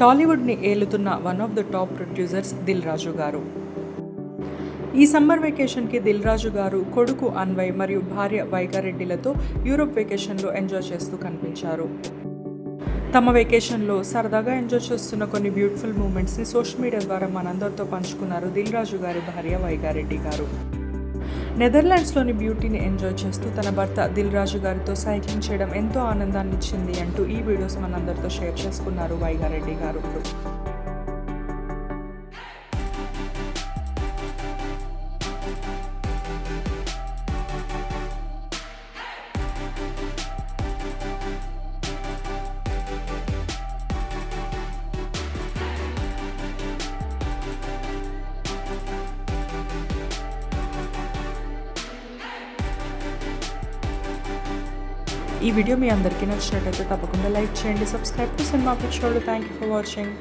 టాలీవుడ్ని ఏలుతున్న one of the top producers Dil Raju గారు. ఈ సమ్మర్ వెకేషన్కి దిల్ రాజు గారు కొడుకు అన్వయ్ మరియు భార్య వైగారెడ్డిలతో యూరోప్ వెకేషన్లో ఎంజాయ్ చేస్తూ కనిపించారు. తమ వెకేషన్లో సరదాగా ఎంజాయ్ చేస్తున్న కొన్ని బ్యూటిఫుల్ మూమెంట్స్ని సోషల్ మీడియా ద్వారా మనందరితో పంచుకున్నారు దిల్ రాజు గారి భార్య వైగారెడ్డి గారు. నెదర్లాండ్స్లోని బ్యూటీని ఎంజాయ్ చేస్తూ తన భర్త దిల్ రాజు గారితో సైక్లింగ్ చేయడం ఎంతో ఆనందాన్ని ఇచ్చింది అంటూ ఈ వీడియోస్ మనందరితో షేర్ చేసుకున్నారు వైగారెడ్డి గారు. ఈ వీడియో మీ అందరికీ నచ్చినట్లయితే తప్పకుండా లైక్ చేయండి. సబ్స్క్రైబ్ టు సినిమా పిక్చర్లు. Thank you for watching.